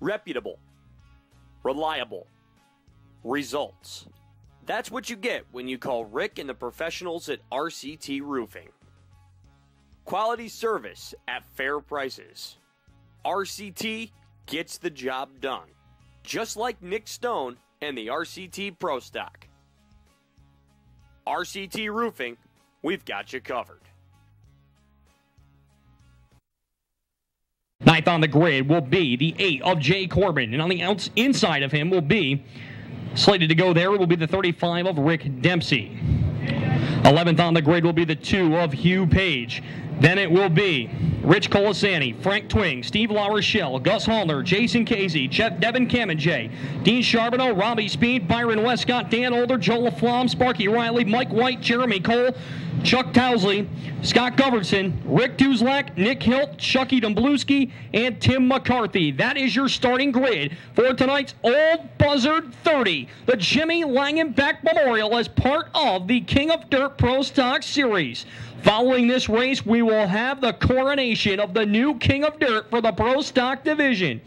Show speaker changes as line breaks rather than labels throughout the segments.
reputable, reliable, results. That's what you get when you call Rick and the professionals at RCT Roofing. Quality service at fair prices. RCT gets the job done, just like Nick Stone and the RCT Pro Stock. RCT Roofing, we've got you covered.
Ninth on the grid will be the 8 of Jay Corbin, and on the inside of him will be, slated to go there, will be the 35 of Rick Dempsey. 11th on the grid will be the 2 of Hugh Page. Then it will be Rich Colesanti, Frank Twing, Steve LaRochelle, Gus Hollner, Jason Casey, Devon Camenga, Dean Charbonneau, Robbie Speed, Byron Wescott, Dan Older, Joe LaFlamme, Sparky Reiley, Mike White, Jeremy Cole, Chuck Townslee, Scott Govertsen, Rick Duzlak, Nick Hilt, Chucky Dumblewski, and Tim McCarthy. That is your starting grid for tonight's Old Buzzard 30, the Jimmy Langenbeck Memorial, as part of the King of Dirt Pro Stock Series. Following this race, we will have the coronation of the new King of Dirt for the Pro Stock Division.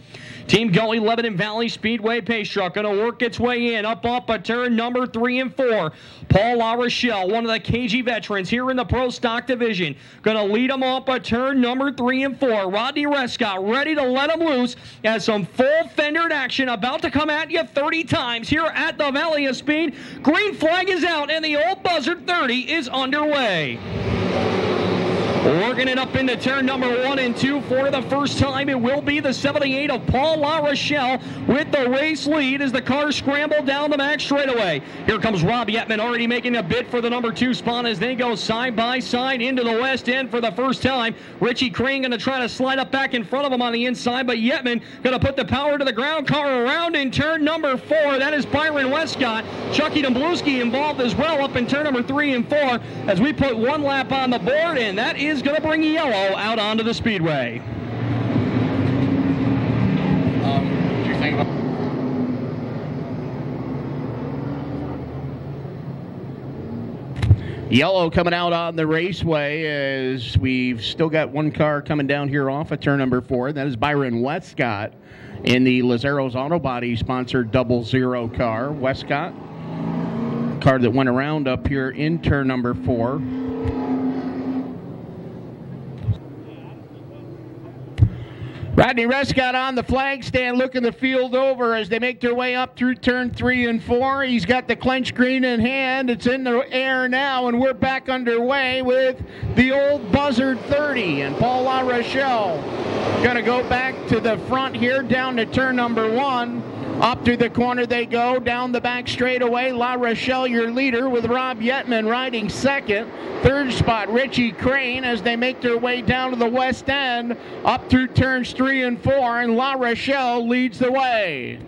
Team Gully Lebanon Valley Speedway Pace Truck going to work its way in up off of turn number 3 and 4. Paul LaRochelle, one of the KG veterans here in the Pro Stock Division, going to lead them off of turn number 3 and 4. Rodney Wescott ready to let him loose as some full fendered action about to come at you 30 times here at the Valley of Speed. Green flag is out and the Old Buzzard 30 is underway. Working it up into turn number 1 and 2 for the first time. It will be the 78 of Paul LaRochelle with the race lead as the cars scramble down the back straightaway. Here comes Rob Yetman already making a bid for the number 2 spot as they go side by side into the west end for the first time. Richie Crane going to try to slide up back in front of him on the inside, but Yetman going to put the power to the ground car around in turn number 4. That is Byron Wescott. Chucky Dumblewski involved as well up in turn number 3 and 4 as we put one lap on the board, and that is going to bring yellow out onto the speedway.
Yellow coming out on the raceway as we've still got one car coming down here off of turn number 4. That is Byron Wescott in the LAZZARO'S Auto Body sponsored 00 car. Wescott, car that went around up here in turn number 4. Rodney Wescott on the flag stand looking the field over as they make their way up through turn 3 and 4. He's got the clench green in hand. It's in the air now, and we're back underway with the Old Buzzard 30. And Paul LaRochelle going to go back to the front here down to turn number 1. Up through the corner they go, down the back straightaway. LaRochelle, your leader, with Rob Yetman riding second. Third spot, Richie Crane, as they make their way down to the west end, up through turns 3 and 4, and LaRochelle leads the way.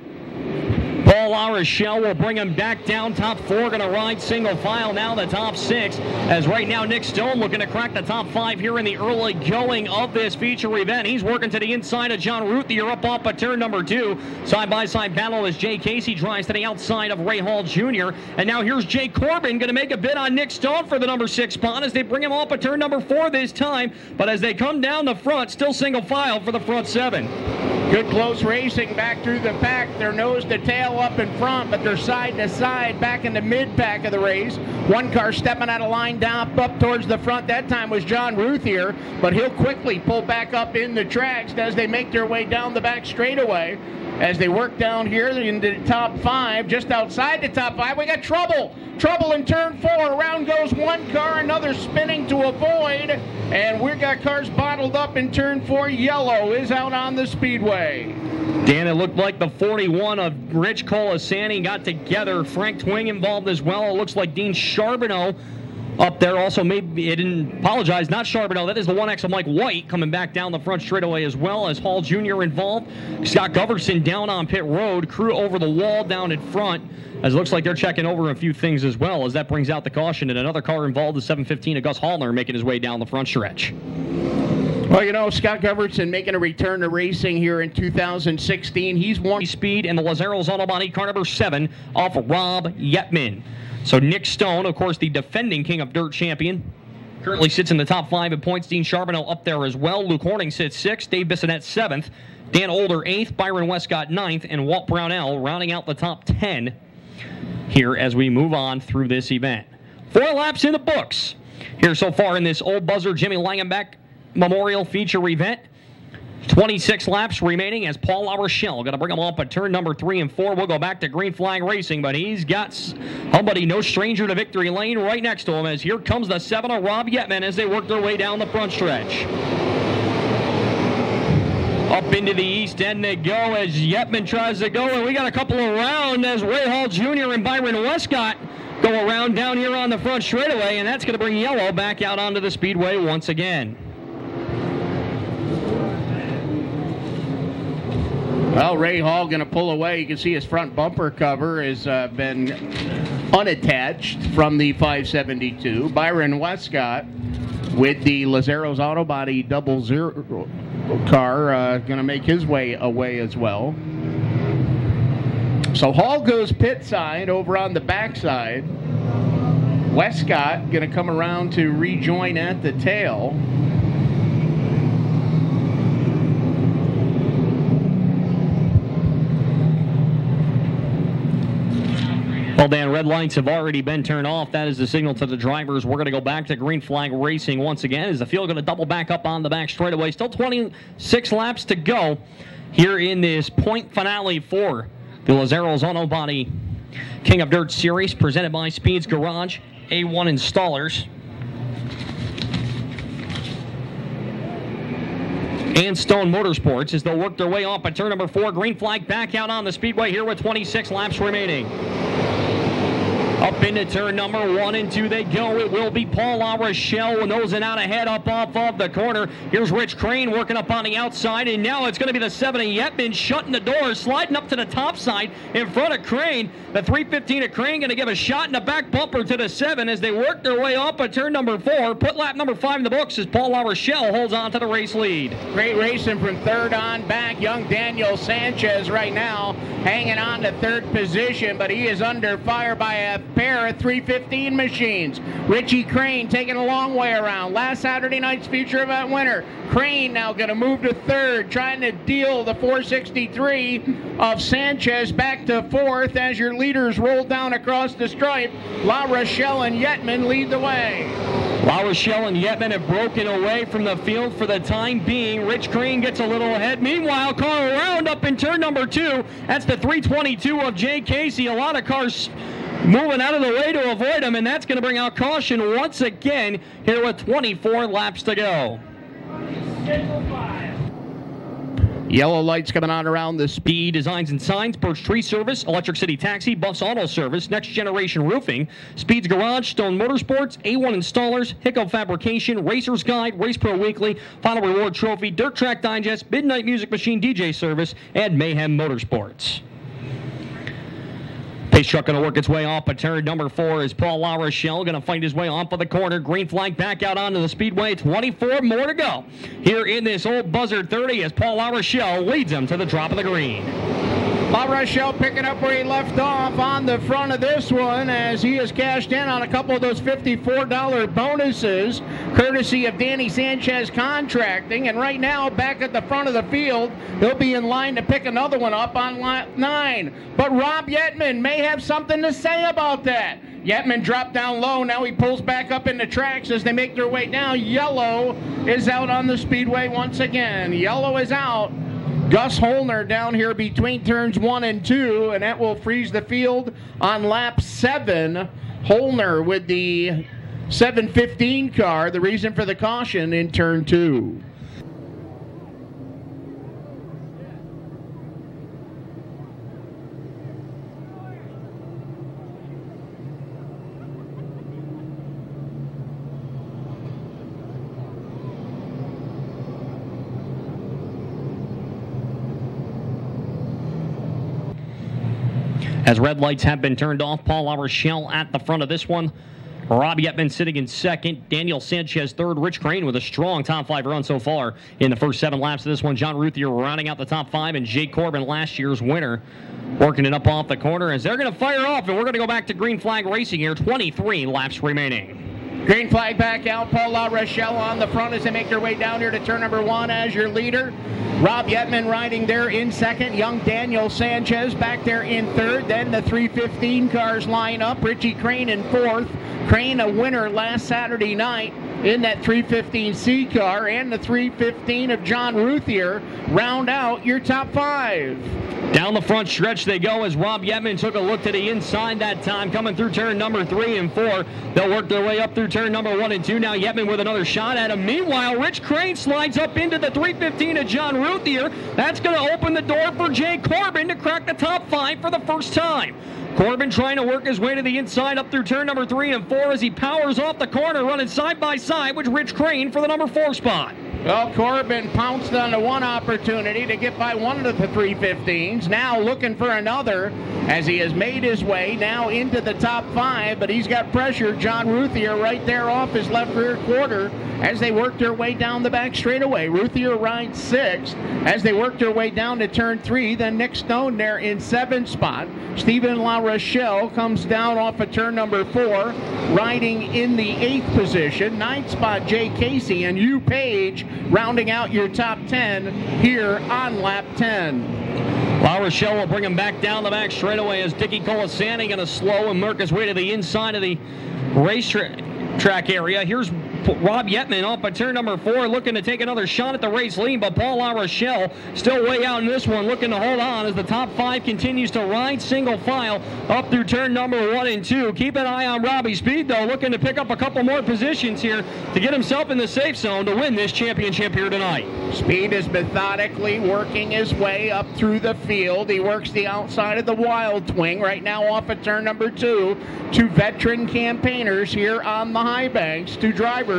Paul LaRochelle will bring him back down. Top 4 going to ride single file now, the top 6. As right now Nick Stone looking to crack the top 5 here in the early going of this feature event. He's working to the inside of John Routhier up off of turn number 2. Side-by-side battle as Jay Casey drives to the outside of Ray Hall Jr. And now here's Jay Corbin going to make a bid on Nick Stone for the number 6 spot as they bring him off of turn number 4 this time. But as they come down the front, still single file for the front 7.
Good close racing back through the pack. They're nose to tail up in front, but they're side to side back in the mid-pack of the race. One car stepping out of line down up towards the front. That time was John Routhier, but he'll quickly pull back up in the tracks as they make their way down the back straightaway. As they work down here into the top 5, just outside the top 5, we got trouble. Trouble in turn 4. Around goes one car, another spinning to avoid, and we've got cars bottled up in turn 4. Yellow is out on the speedway.
Dan, it looked like the 41 of Rich Colesanti got together. Frank Twing involved as well. It looks like Dean Charbonneau up there also. Maybe it didn't apologize, not Charbonneau. That is the 1X of Mike White coming back down the front straightaway as well as Hall Jr. involved. Scott Govertsen down on pit road. Crew over the wall down in front. As it looks like they're checking over a few things as well as that brings out the caution. And another car involved, the 715 of Gus Hollner, making his way down the front stretch.
Well, you know, Scott Govertsen making a return to racing here in 2016. He's won
speed in the LAZZARO'S Auto Body car number 7 off Rob Yetman. So Nick Stone, of course, the defending King of Dirt champion, currently sits in the top 5 in points. Dean Charbonneau up there as well. Luke Horning sits 6th. Dave Bissonette 7th. Dan Older 8th. Byron Wescott 9th. And Walt Brownell rounding out the top 10 here as we move on through this event. 4 laps in the books here so far in this Old Buzzard Jimmy Langenbeck Memorial Feature event. 26 laps remaining as Paul LaRochelle going to bring him up at turn number 3 and 4. We'll go back to green flag racing, but he's got somebody no stranger to victory lane right next to him as here comes the 7 of Rob Yetman as they work their way down the front stretch. Up into the east end they go as Yetman tries to go, and we got a couple around as Ray Hall Jr. and Byron Wescott go around down here on the front straightaway, and that's going to bring Yellow back out onto the speedway once again.
Well, Ray Hall going to pull away. You can see his front bumper cover has been unattached from the 572. Byron Wescott with the LAZZARO'S Auto Body 00 car going to make his way away as well. So Hall goes pit side over on the backside. Wescott going to come around to rejoin at the tail.
Well, Dan, red lights have already been turned off. That is the signal to the drivers. We're going to go back to green flag racing once again as the field going to double back up on the back straightaway. Still 26 laps to go here in this point finale for the LAZZARO'S Auto Body King of Dirt Series presented by Speed's Garage, A1 Installers, and Stone Motorsports as they'll work their way off at turn number 4. Green flag back out on the speedway here with 26 laps remaining. Up into turn number 1 and 2 they go. It will be Paul LaRochelle nosing out ahead up off of the corner. Here's Rich Crane working up on the outside, and now it's going to be the 7 of Yetman shutting the doors, sliding up to the top side in front of Crane. The 315 of Crane going to give a shot in the back bumper to the 7 as they work their way up at turn number 4. Put lap number 5 in the books as Paul LaRochelle holds on to the race lead.
Great racing from third on back. Young Daniel Sanchez right now hanging on to third position, but he is under fire by a pair of 315 machines. Richie Crane taking a long way around. Last Saturday night's feature event winner. Crane now going to move to third, trying to deal the 463 of Sanchez back to fourth as your leaders roll down across the stripe. LaRochelle and Yetman lead the way.
LaRochelle and Yetman have broken away from the field for the time being. Rich Crane gets a little ahead. Meanwhile, car around up in turn number 2. That's the 322 of Jay Casey. A lot of cars moving out of the way to avoid him, and that's going to bring out caution once again here with 24 laps to go.
Yellow lights coming on around the
Speed Designs and Signs, Birch Tree Service, Electric City Taxi, Buffs Auto Service, Next Generation Roofing, Speed's Garage, Stone Motorsports, A1 Installers, Hiccup Fabrication, Racer's Guide, Race Pro Weekly, Final Reward Trophy, Dirt Track Digest, Midnight Music Machine DJ Service, and Mayhem Motorsports. Pace truck going to work its way off at turn number 4 as Paul LaRochelle going to find his way off of the corner. Green flag back out onto the speedway. 24 more to go here in this Old Buzzard 30 as Paul LaRochelle leads him to the drop of the green.
LaRochelle picking up where he left off on the front of this one as he has cashed in on a couple of those $54 bonuses courtesy of Danny Sanchez Contracting, and right now back at the front of the field he'll be in line to pick another one up on lap 9. But Rob Yetman may have something to say about that. Yetman dropped down low. Now he pulls back up in the tracks as they make their way down. Yellow is out on the speedway once again. Yellow is out. Gus Hollner down here between turns 1 and 2, and that will freeze the field on lap 7. Hollner with the 715 car, the reason for the caution in turn 2.
As red lights have been turned off, Paul LaRochelle at the front of this one. Robbie Yetman sitting in second. Daniel Sanchez third. Rich Crane with a strong top 5 run so far in the first 7 laps of this one. John Routhier rounding out the top 5, and Jake Corbin, last year's winner, working it up off the corner as they're going to fire off, and we're going to go back to green flag racing here. 23 laps remaining.
Green flag back out. Paul LaRochelle on the front as they make their way down here to turn number 1 as your leader. Rob Yetman riding there in second. Young Daniel Sanchez back there in third. Then the 315 cars line up. Richie Crane in fourth. Crane a winner last Saturday night in that 315C car, and the 315 of John Routhier round out your top 5.
Down the front stretch they go as Rob Yetman took a look to the inside that time, coming through turn number 3 and 4. They'll work their way up through turn number 1 and 2. Now Yetman with another shot at him. Meanwhile, Rich Crane slides up into the 315 of John Routhier. That's going to open the door for Jay Corbin to crack the top 5 for the first time. Corbin trying to work his way to the inside up through turn number 3 and 4 as he powers off the corner, running side by side with Rich Crane for the number 4 spot.
Well, Corbin pounced on the one opportunity to get by one of the 315s. Now looking for another as he has made his way now into the top 5, but he's got pressure. John Routhier right there off his left rear quarter as they work their way down the back straightaway. Routhier rides 6 as they work their way down to turn 3. Then Nick Stone there in 7th spot. Stephen LaRochelle comes down off of turn number 4, riding in the 8th position. 9th spot, Jay Casey and Hugh Page rounding out your top 10 here on lap 10.
LaRochelle will bring him back down the back straightaway as Dickie Colesanti going to slow and work his way to the inside of the racetrack area. Here's Rob Yetman off by turn number 4, looking to take another shot at the race lead, but Paul LaRochelle still way out in this one, looking to hold on as the top 5 continues to ride single file up through turn number 1 and 2. Keep an eye on Robbie Speed, though, looking to pick up a couple more positions here to get himself in the safe zone to win this championship here tonight.
Speed is methodically working his way up through the field. He works the outside of the Wild Twing right now off at turn number 2. 2 veteran campaigners here on the high banks, 2 drivers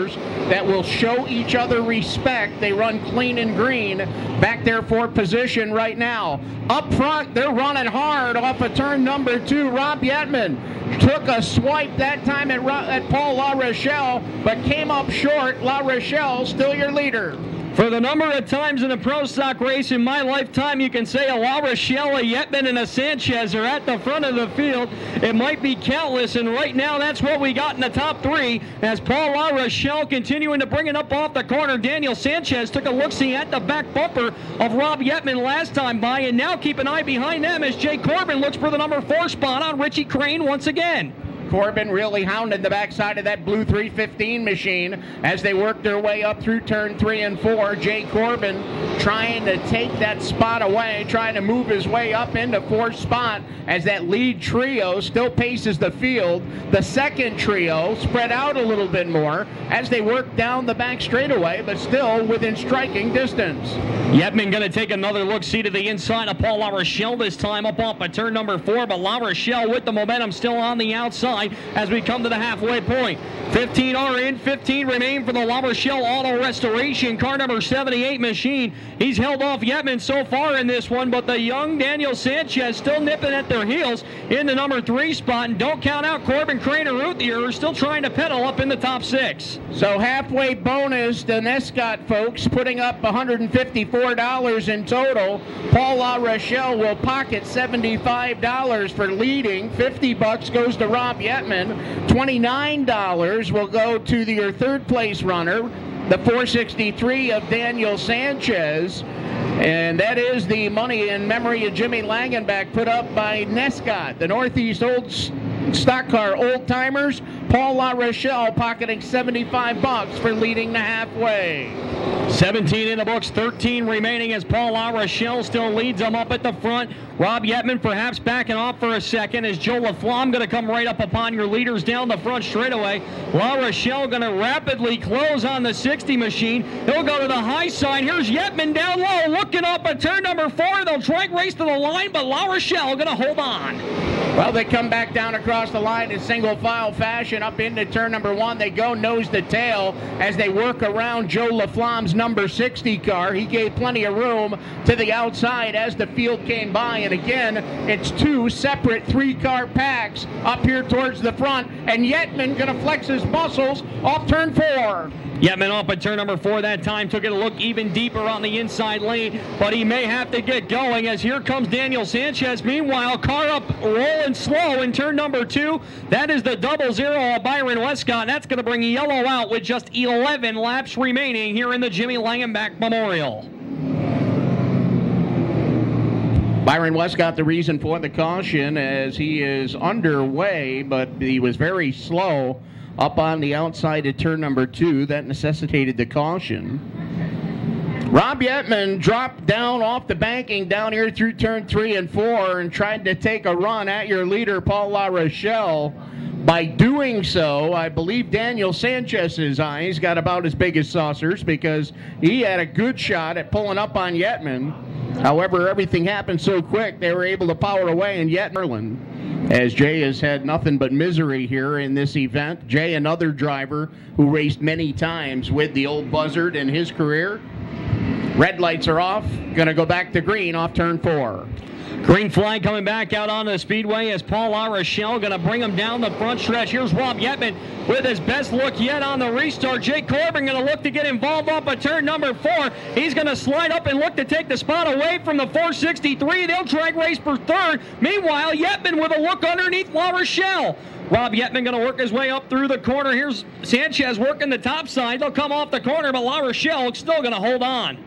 that will show each other respect. They run clean and green back there for position right now. Up front, they're running hard off of turn number 2. Rob Yetman took a swipe that time at Paul LaRochelle, but came up short. LaRochelle still your leader.
For the number of times in a pro stock race in my lifetime, you can say a LaRochelle, a Yetman, and a Sanchez are at the front of the field. It might be countless, and right now that's what we got in the top 3 as Paul LaRochelle continuing to bring it up off the corner. Daniel Sanchez took a look-see at the back bumper of Rob Yetman last time by, and now keep an eye behind them as Jay Corbin looks for the number 4 spot on Richie Crane once again.
Corbin really hounded the backside of that blue 315 machine as they work their way up through turn 3 and 4. Jay Corbin trying to take that spot away, trying to move his way up into 4th spot as that lead trio still paces the field. The second trio spread out a little bit more as they work down the back straightaway, but still within striking distance.
Yetman going to take another look-see to the inside of Paul LaRochelle this time up off by turn number 4, but LaRochelle with the momentum still on the outside as we come to the halfway point. 15 are in, 15 remain for the LaRochelle Auto Restoration car number 78 machine. He's held off Yetman so far in this one, but the young Daniel Sanchez still nipping at their heels in the number 3 spot, and don't count out Corbin, Crane, and Routhier, who are still trying to pedal up in the top 6.
So halfway bonus, the Wescott folks putting up $154 in total. Paul LaRochelle will pocket $75 for leading. $50 goes to Rob Yetman. $29 will go to your 3rd place runner, the 463 of Daniel Sanchez. And that is the money in memory of Jimmy Langenbach put up by Wescott. The Northeast Old Stock Car Old Timers, Paul LaRochelle pocketing $75 for leading the halfway.
17 in the books, 13 remaining as Paul LaRochelle still leads them up at the front. Rob Yetman perhaps backing off for a second as Joe LaFlamme going to come right up upon your leaders down the front straightaway. LaRochelle going to rapidly close on the 60 machine. He'll go to the high side. Here's Yetman down low looking up at turn number 4. They'll try and race to the line, but LaRochelle going to hold on.
Well, they come back down across the line in single file fashion up into turn number 1. They go nose to tail as they work around Joe LaFlamme's number 60 car. He gave plenty of room to the outside as the field came by. And again, it's 2 separate 3-car packs up here towards the front. And Yetman going to flex his muscles off turn 4.
Yetman off at turn number 4 that time. Took it a look even deeper on the inside lane, but he may have to get going as here comes Daniel Sanchez. Meanwhile, car up rolling slow in turn number 2. That is the 00 of Byron Wescott. That's going to bring yellow out with just 11 laps remaining here in the Jimmy Langenbach Memorial.
Byron Wescott, the reason for the caution, as he is underway, but he was very slow up on the outside of turn number 2. That necessitated the caution. Rob Yetman dropped down off the banking down here through turn 3 and 4 and tried to take a run at your leader, Paul LaRochelle. By doing so, I believe Daniel Sanchez's eyes got about as big as saucers because he had a good shot at pulling up on Yetman. However, everything happened so quick, they were able to power away, and Yetman, as Jay has had nothing but misery here in this event. Jay, another driver who raced many times with the old Buzzard in his career. Red lights are off. Going to go back to green off turn 4.
Green flag coming back out on the speedway as Paul LaRochelle going to bring him down the front stretch. Here's Rob Yetman with his best look yet on the restart. Jake Corbin going to look to get involved up at turn number 4. He's going to slide up and look to take the spot away from the 463. They'll drag race for third. Meanwhile, Yetman with a look underneath LaRochelle. Rob Yetman going to work his way up through the corner. Here's Sanchez working the top side. They'll come off the corner, but LaRochelle still going to hold on.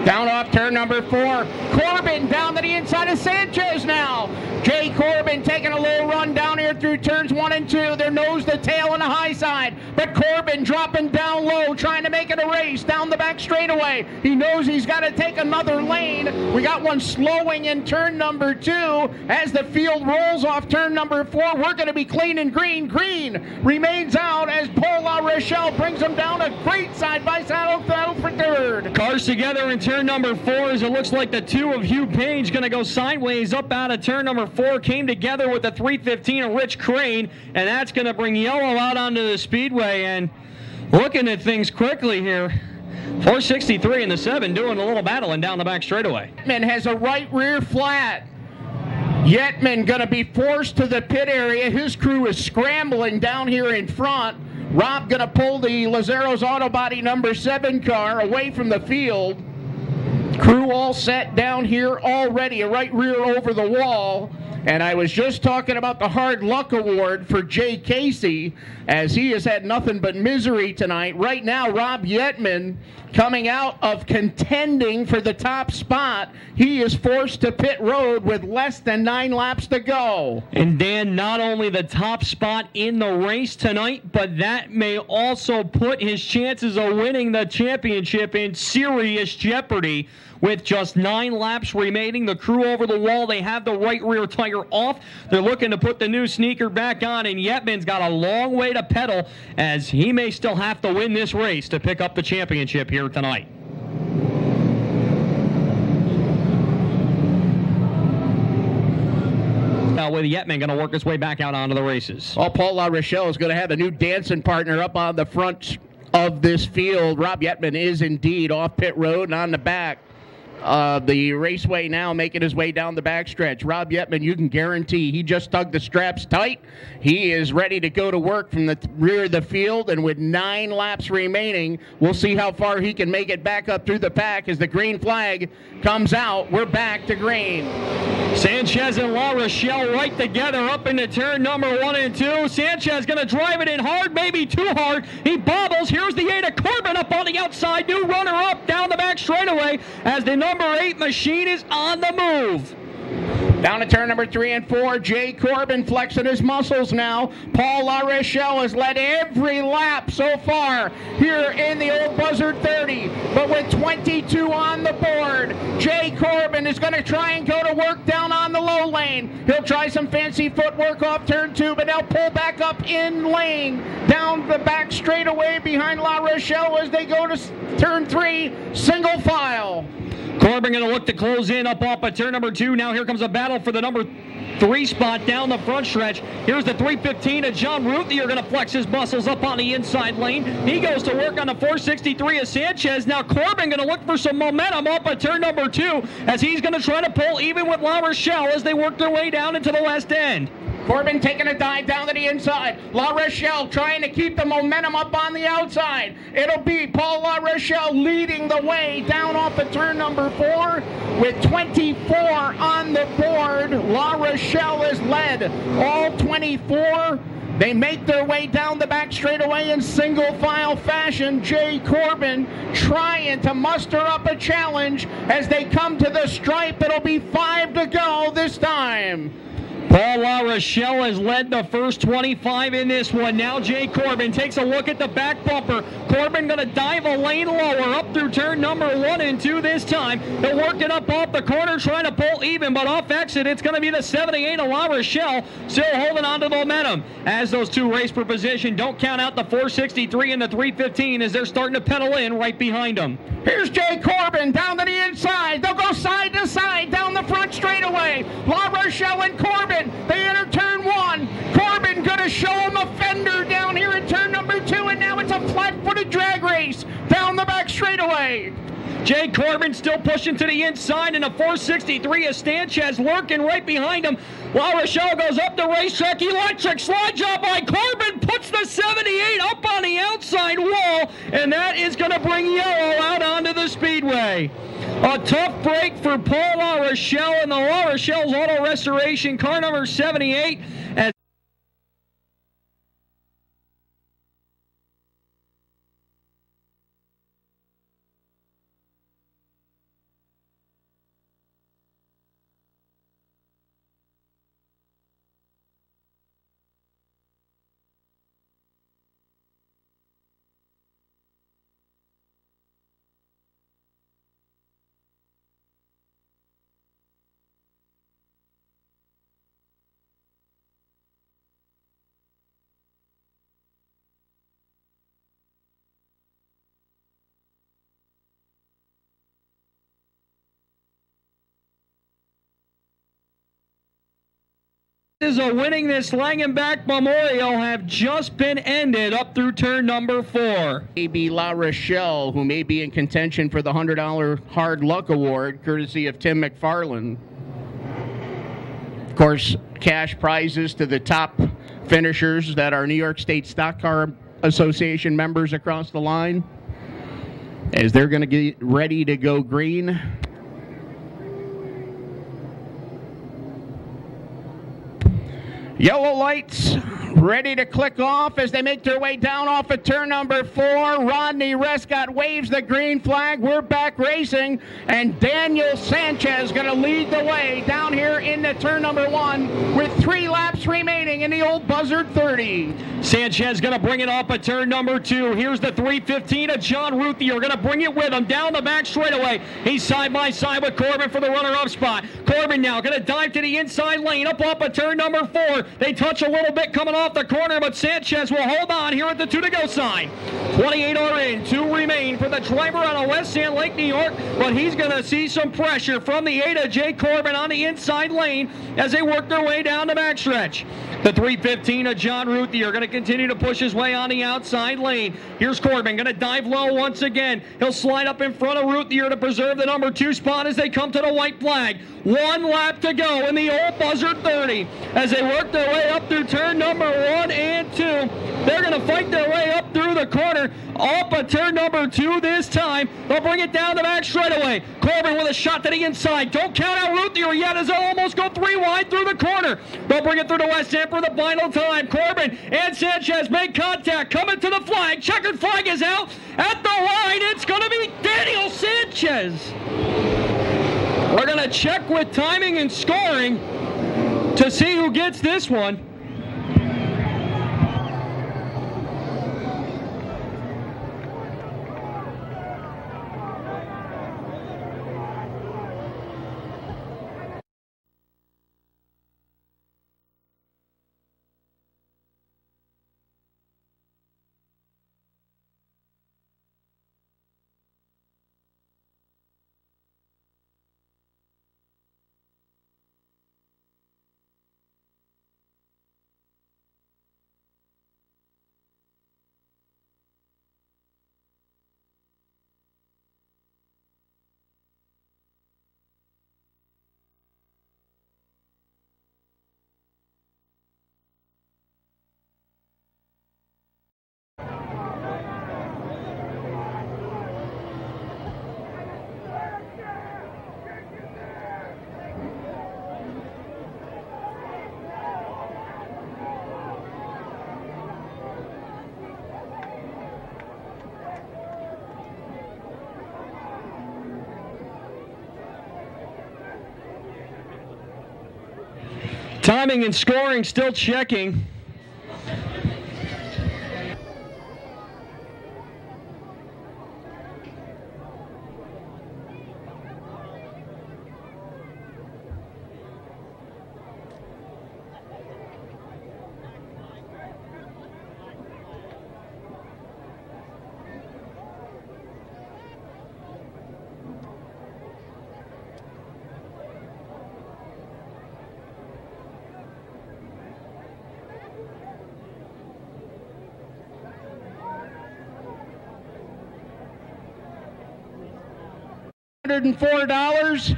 Down off turn number 4. Corbin down to the inside of Sanchez now. Jay Corbin taking a little run down here through turns 1 and 2. They're nose to tail on the high side. But Corbin dropping down low, trying to make it a race down the back straightaway. He knows he's got to take another lane. We got one slowing in turn number 2. As the field rolls off turn number 4, we're going to be clean and green. Green remains out as Paul LaRochelle brings him down a great side-by-side battle for third.
Cars together in turn number 4 as it looks like the 2 of Hugh Page going to go sideways up out of turn number 4. Came together with the 315 of Rich Crane, and that's going to bring yellow out onto the speedway. And looking at things quickly here, 463 and the 7 doing a little battling down the back straightaway.
Yetman has a right rear flat. Yetman going to be forced to the pit area. His crew is scrambling down here in front. Rob going to pull the LAZZARO'S Auto Body number 7 car away from the field. Crew all set down here already, a right rear over the wall. And I was just talking about the Hard Luck Award for Jay Casey, as he has had nothing but misery tonight. Right now, Rob Yetman, coming out of contending for the top spot, he is forced to pit road with less than 9 laps to go.
And Dan, not only the top spot in the race tonight, but that may also put his chances of winning the championship in serious jeopardy. With just 9 laps remaining, the crew over the wall, they have the right rear tire off. They're looking to put the new sneaker back on, and Yetman's got a long way to pedal as he may still have to win this race to pick up the championship here tonight. Now with Yetman going to work his way back out onto the races.
Well, Paul LaRochelle is going to have a new dancing partner up on the front of this field. Rob Yetman is indeed off pit road and on the back. The raceway now making his way down the backstretch. Rob Yetman, you can guarantee he just tugged the straps tight. He is ready to go to work from the rear of the field, and with 9 laps remaining, we'll see how far he can make it back up through the pack as the green flag comes out. We're back to green.
Sanchez and LaRochelle right together up into turn number 1 and 2. Sanchez going to drive it in hard, maybe too hard. He bobbles. Here's the 8 of Corbin up on the outside. New runner up down the back straightaway as the number 8 machine is on the move.
Down to turn number 3 and 4, Jay Corbin flexing his muscles now. Paul LaRochelle has led every lap so far here in the old Buzzard 30. But with 22 on the board, Jay Corbin is going to try and go to work down on the low lane. He'll try some fancy footwork off turn 2, but they'll pull back up in lane. Down the back straightaway behind LaRochelle as they go to turn 3, single file.
Corbin going to look to close in up off at turn number 2. Now here comes a battle for the number 3 spot down the front stretch. Here's the 315 of John Routhier going to flex his muscles up on the inside lane. He goes to work on the 463 of Sanchez. Now Corbin going to look for some momentum up at turn number 2 as he's going to try to pull even with LaRochelle as they work their way down into the west end.
Corbin taking a dive down to the inside. LaRochelle trying to keep the momentum up on the outside. It'll be Paul LaRochelle leading the way down off of turn number 4 with 24 on the board. LaRochelle has led all 24. They make their way down the back straightaway in single file fashion. Jay Corbin trying to muster up a challenge as they come to the stripe. It'll be 5 to go this time.
Paul LaRochelle has led the first 25 in this one. Now Jay Corbin takes a look at the back bumper. Corbin going to dive a lane lower up through turn number 1 and 2 this time. They're working up off the corner, trying to pull even, but off exit, it's going to be the 78 of LaRochelle, still holding on to the momentum. As those two race for position, don't count out the 463 and the 315 as they're starting to pedal in right behind them.
Here's Jay Corbin down to the inside. They'll go side to side down the front straightaway. LaRochelle and Corbin, they enter turn 1. Corbin going to show him a fender down here in turn number 2, and now it's a flat-footed drag race down the back straightaway.
Jay Corbin still pushing to the inside, and the 463 is Sanchez lurking right behind him. LaRochelle goes up the racetrack. Electric slide job by Corbin, puts the 78 up on the outside wall, and that is going to bring yellow out onto the speedway. A tough break for Paul LaRochelle and the LaRochelle's Auto Restoration car number 78. As of winning this Langenbach Memorial have just been ended up through turn number 4.
Maybe LaRochelle, who may be in contention for the $100 Hard Luck Award, courtesy of Tim McFarland. Of course, cash prizes to the top finishers that are New York State Stock Car Association members across the line, as they're going to get ready to go green. Yellow lights ready to click off as they make their way down off of turn number 4. Rodney Wescott waves the green flag. We're back racing, and Daniel Sanchez going to lead the way down here into turn number 1 with 3 laps remaining in the old Buzzard 30.
Sanchez going to bring it off at turn number 2. Here's the 315 of John Routhier. Going to bring it with him down the back straightaway. He's side by side with Corbin for the runner-up spot. Corbin now going to dive to the inside lane up off of turn number 4. They touch a little bit coming off the corner, but Sanchez will hold on here at the 2 to go sign. 28 are in, 2 remain for the driver out of West Sand Lake, New York, but he's going to see some pressure from the 8 of Jay Corbin on the inside lane as they work their way down the backstretch. The 315 of John Routhier going to continue to push his way on the outside lane. Here's Corbin going to dive low once again. He'll slide up in front of Routhier to preserve the number 2 spot as they come to the white flag. 1 lap to go in the old Buzzard 30 as they work their way up through turn number 1 and 2. They're going to fight their way up through the corner, up at turn number 2 this time. They'll bring it down the back straightaway. Corbin with a shot to the inside. Don't count out Routhier yet as they'll almost go 3 wide through the corner. They'll bring it through the West End for the final time. Corbin and Sanchez make contact, coming to the flag. Checkered flag is out at the line. It's going to be Daniel Sanchez. We're going to check with timing and scoring to see who gets this one. Timing and scoring still checking. $104.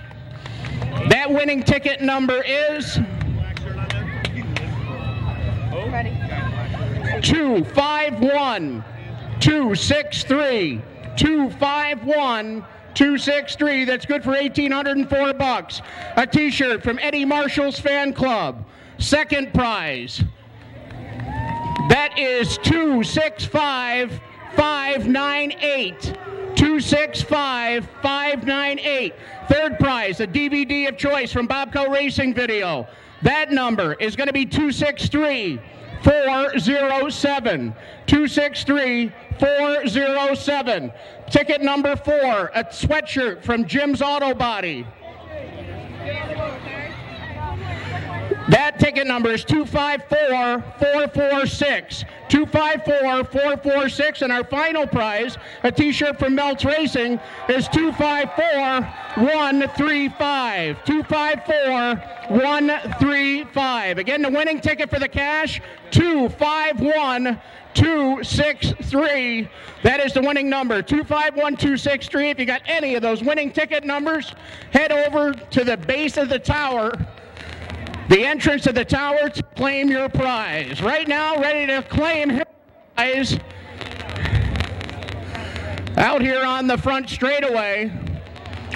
That winning ticket number is 251 263 251 263. That's good for $1,804. A t-shirt from Eddie Marshall's fan club. Second prize. That is 265 598. 265-598. Third prize, a DVD of choice from Bobco Racing Video. That number is going to be 263-407. 263-407. Ticket number 4, a sweatshirt from Jim's Auto Body. That ticket number is 254-446. 254-446, and our final prize, a t-shirt from Meltz Racing, is 254-135. 254-135. Again, the winning ticket for the cash, 251-263. That is the winning number, 251-263. If you got any of those winning ticket numbers, head over to the base of the tower, the entrance of the tower, to claim your prize. Right now, ready to claim his prize out here on the front straightaway.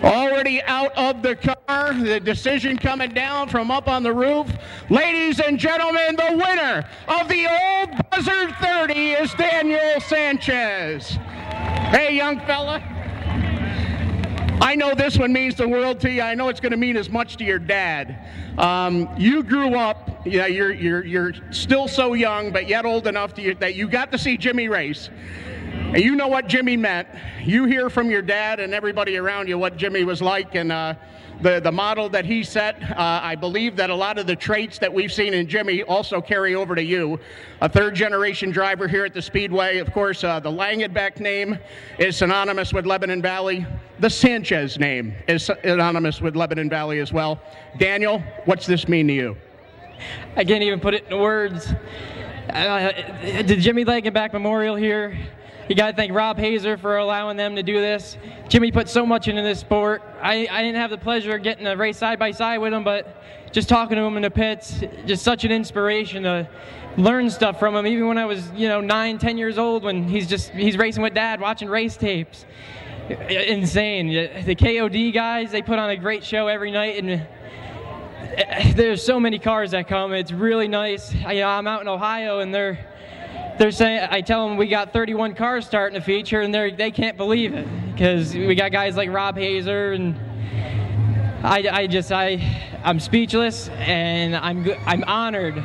Already out of the car, the decision coming down from up on the roof. Ladies and gentlemen, the winner of the old Buzzard 30 is Daniel Sanchez. Hey, young fella. I know this one means the world to you. I know it's going to mean as much to your dad. You grew up, yeah, you're still so young, but yet old enough that you got to see Jimmy race. And you know what Jimmy meant. You hear from your dad and everybody around you what Jimmy was like, and the model that he set. I believe that a lot of the traits that we've seen in Jimmy also carry over to you. A third-generation driver here at the Speedway. Of course, the Langenbeck name is synonymous with Lebanon Valley. The Sanchez name is synonymous with Lebanon Valley as well. Daniel, what's this mean to you?
I can't even put it in words. The Jimmy Langenbeck Memorial here. You got to thank Rob Hazer for allowing them to do this. Jimmy put so much into this sport. I didn't have the pleasure of getting to race side by side with him, but just talking to him in the pits, just such an inspiration to learn stuff from him. Even when I was, 9, 10 years old, when he's racing with Dad, watching race tapes. Insane. The KOD guys, they put on a great show every night, and there's so many cars that come. It's really nice. I'm out in Ohio, and they're saying, I tell them we got 31 cars starting to feature, and they can't believe it, because we got guys like Rob Hazer, and I'm speechless, and I'm honored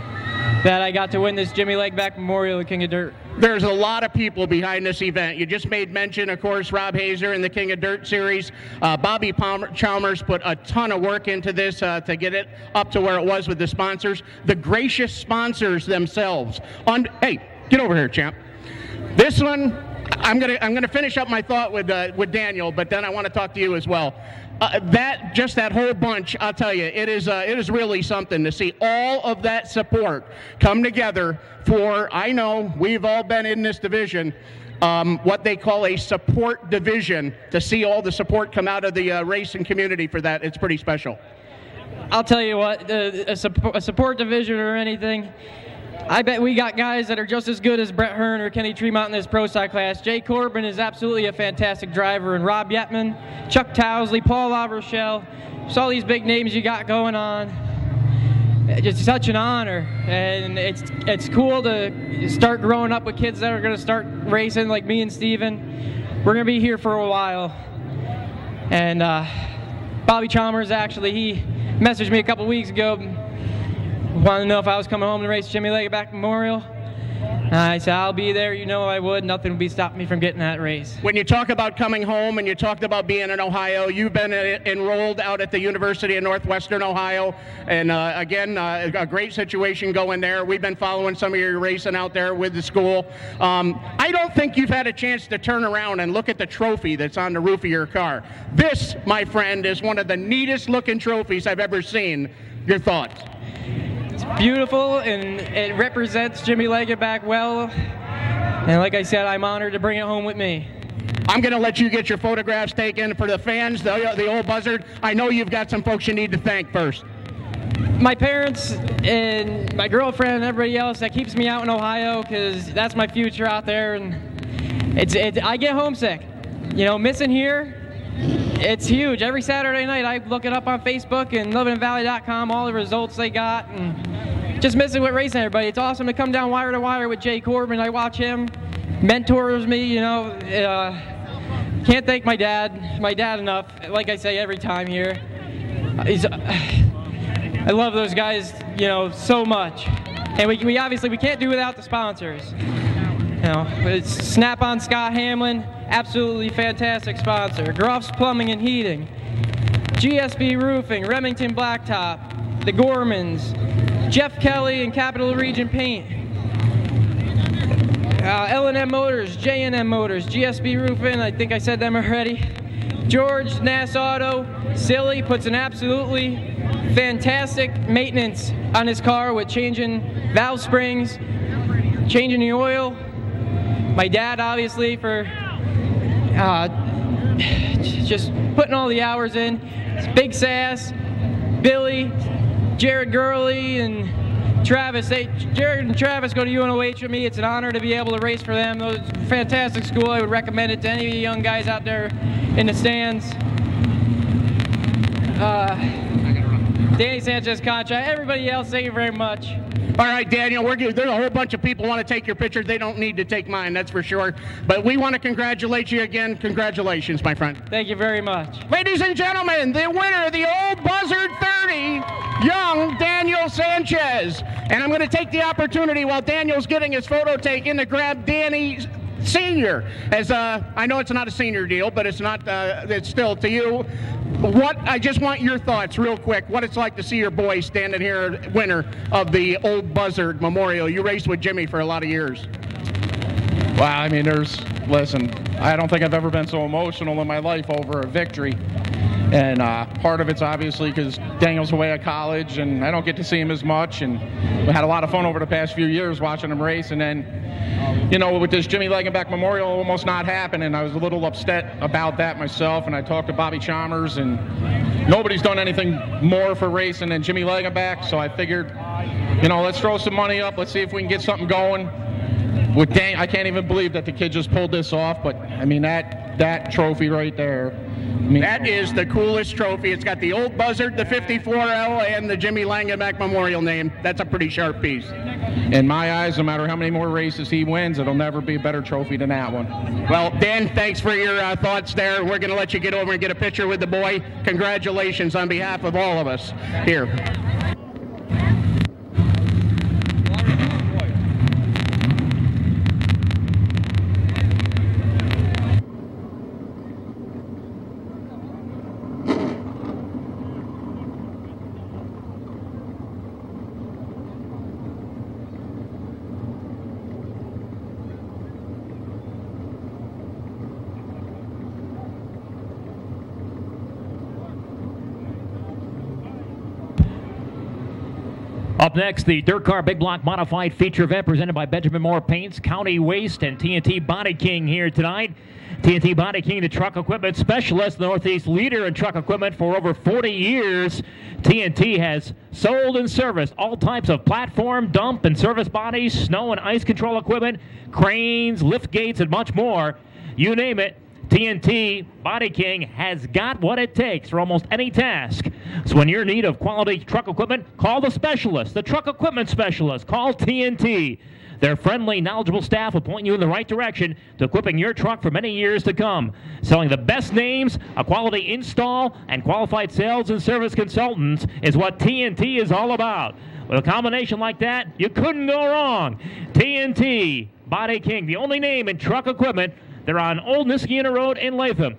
that I got to win this Jimmy Langenbeck Memorial at King of Dirt.
There's a lot of people behind this event. You just made mention, of course, Rob Hazer in the King of Dirt series. Bobby Chalmers put a ton of work into this to get it up to where it was with the sponsors. The gracious sponsors themselves. Hey, get over here, champ. This one, I'm gonna finish up my thought with Daniel, but then I want to talk to you as well. That whole bunch, I'll tell you, it is really something to see all of that support come together for, I know we've all been in this division, what they call a support division, to see all the support come out of the racing community for that. It's pretty special.
I'll tell you what, a support division or anything, I bet we got guys that are just as good as Brett Hearn or Kenny Tremont in this Pro Stock class. Jay Corbin is absolutely a fantastic driver, and Rob Yetman, Chuck Townslee, Paul LaRochelle, just all these big names you got going on. It's such an honor, and it's cool to start growing up with kids that are going to start racing like me and Steven. We're going to be here for a while. And Bobby Chalmers, actually, he messaged me a couple weeks ago. wanted to know if I was coming home to race Jimmy Legenbach Memorial. I said, I'll be there. You know I would. Nothing would be stopping me from getting that race.
When you talk about coming home and you talked about being in Ohio, you've been enrolled out at the University of Northwestern Ohio. And again, a great situation going there. We've been following some of your racing out there with the school. I don't think you've had a chance to turn around and look at the trophy that's on the roof of your car. This, my friend, is one of the neatest looking trophies I've ever seen. Your thoughts?
It's beautiful, and it represents Jimmy Legenbach well. And like I said, I'm honored to bring it home with me.
I'm going to let you get your photographs taken. For the fans, the old Buzzard, I know you've got some folks you need to thank first.
My parents and my girlfriend and everybody else that keeps me out in Ohio, because that's my future out there. And I get homesick. You know, missing here, it's huge. Every Saturday night I look it up on Facebook and LebanonValley.com, all the results they got, and just missing with racing everybody. It's awesome to come down wire to wire with Jay Corbin. I watch him, mentors me, you know. Can't thank my dad enough. Like I say every time here, I love those guys, you know, so much. And we obviously we can't do without the sponsors. You know, it's Snap-on Scott Hamlin, absolutely fantastic sponsor. Groff's Plumbing and Heating, GSB Roofing, Remington Blacktop, the Gormans, Jeff Kelly and Capital Region Paint, L&M Motors, J&M Motors, GSB Roofing, I think I said them already. George Nass Auto, Silly puts an absolutely fantastic maintenance on his car with changing valve springs, changing the oil. My dad, obviously, for just putting all the hours in. It's Big Sass, Billy, Jared Gurley, and Travis. Jared and Travis go to UNOH with me. It's an honor to be able to race for them. Those fantastic school. I would recommend it to any of you young guys out there in the stands. Danny Sanchez contract. Everybody else, thank you very much.
All right, Daniel, there's a whole bunch of people want to take your picture. They don't need to take mine, that's for sure. But we want to congratulate you again. Congratulations, my friend.
Thank you very much.
Ladies and gentlemen, the winner of the Old Buzzard 30, young Daniel Sanchez. And I'm going to take the opportunity while Daniel's getting his photo taken to grab Danny Senior. As I know it's not a senior deal, but it's not. It's still to you. I just want your thoughts real quick. What it's like to see your boy standing here, winner of the Old Buzzard Memorial. You raced with Jimmy for a lot of years.
Wow, I mean, listen, I don't think I've ever been so emotional in my life over a victory. And part of it's obviously because Daniel's away at college and I don't get to see him as much. And we had a lot of fun over the past few years watching him race. And then, you know, with this Jimmy Legenbach Memorial almost not happening, I was a little upset about that myself. And I talked to Bobby Chalmers, and nobody's done anything more for racing than Jimmy Legenbach. So I figured, you know, let's throw some money up. Let's see if we can get something going. With Dan, I can't even believe that the kid just pulled this off. But, I mean, that trophy right there. I mean,
that is the coolest trophy. It's got the Old Buzzard, the 54L, and the Jimmy Legenbach Memorial name. That's a pretty sharp piece.
In my eyes, no matter how many more races he wins, it'll never be a better trophy than that one.
Well, Dan, thanks for your thoughts there. We're going to let you get over and get a picture with the boy. Congratulations on behalf of all of us here.
Up next, the Dirt Car Big Block Modified Feature event presented by Benjamin Moore Paints, County Waste, and TNT Body King here tonight. TNT Body King, the truck equipment specialist, the Northeast leader in truck equipment for over 40 years. TNT has sold and serviced all types of platform, dump, and service bodies, snow and ice control equipment, cranes, lift gates, and much more. You name it. TNT Body King has got what it takes for almost any task. So when you're in need of quality truck equipment, call the specialist, the truck equipment specialist. Call TNT. Their friendly, knowledgeable staff will point you in the right direction to equipping your truck for many years to come. Selling the best names, a quality install, and qualified sales and service consultants is what TNT is all about.
With a combination like that, you couldn't go wrong. TNT Body King, the only name in truck equipment. They're on Old Niskayuna Road in Latham.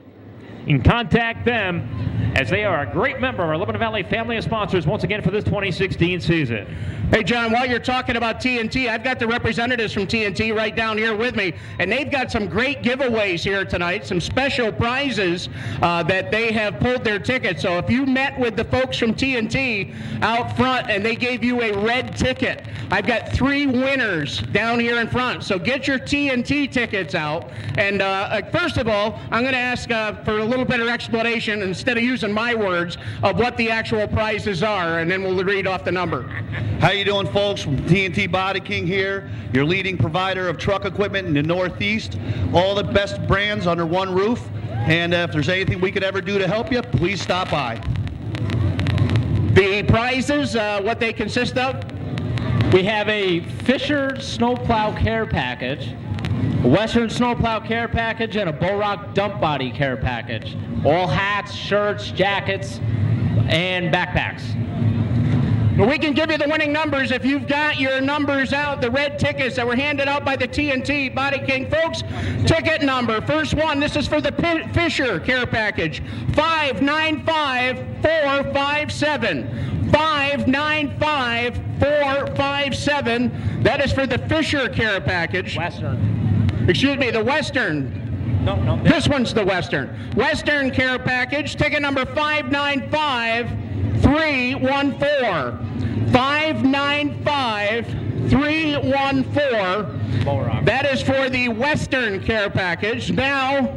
You can contact them as they are a great member of our Lebanon Valley family of sponsors once again for this 2016 season.
Hey, John, while you're talking about TNT, I've got the representatives from TNT right down here with me, and they've got some great giveaways here tonight, some special prizes that they have pulled their tickets. So if you met with the folks from TNT out front and they gave you a red ticket, I've got 3 winners down here in front. So get your TNT tickets out. And first of all, I'm going to ask for a little better explanation instead of using my words of what the actual prizes are, and then we'll read off the number.
How you doing, folks? From TNT Body King here, your leading provider of truck equipment in the Northeast. All the best brands under one roof. And if there's anything we could ever do to help you, please stop by.
The prizes, what they consist of?
We have a Fisher Snowplow Care Package, a Western Snowplow Care Package, and a Borock Dump Body Care Package. All hats, shirts, jackets, and backpacks.
Well, we can give you the winning numbers if you've got your numbers out, the red tickets that were handed out by the TNT Body King folks. Ticket number, first one, this is for the Fisher Care Package, 595457. 595457. That is for the Fisher Care Package.
Western.
Excuse me, the Western.
No.
This one's the Western. Western Care Package, ticket number 595314. 595314. That is for the Western Care Package. Now,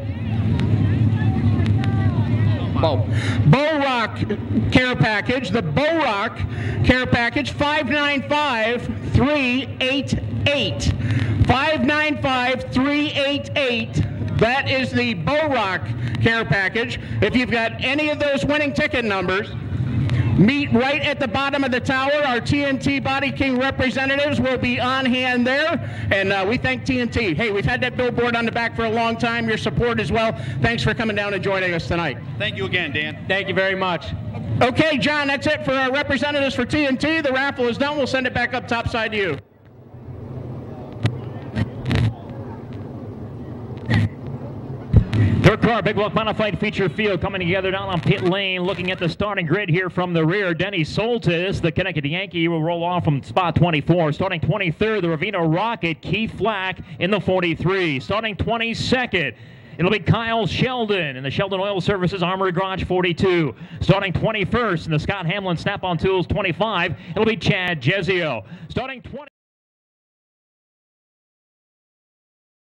Borock Care Package, the Borock Care Package, 595388. 595388. That is the Borock Care Package. If you've got any of those winning ticket numbers, meet right at the bottom of the tower. Our TNT Body King representatives will be on hand there, and we thank TNT. Hey, we've had that billboard on the back for a long time. Your support as well. Thanks for coming down and joining us tonight.
Thank you again, Dan.
Thank you very much.
Okay, John, that's it for our representatives for TNT. The raffle is done. We'll send it back up topside to you.
Third car, big block modified feature field coming together down on pit lane. Looking at the starting grid here from the rear, Denny Soltis, the Connecticut Yankee, will roll off from spot 24. Starting 23rd, the Ravina Rocket, Keith Flack in the 43. Starting 22nd, it'll be Kyle Sheldon in the Sheldon Oil Services Armory Garage 42. Starting 21st in the Scott Hamlin Snap-on Tools 25, it'll be Chad Jezio. Starting 20.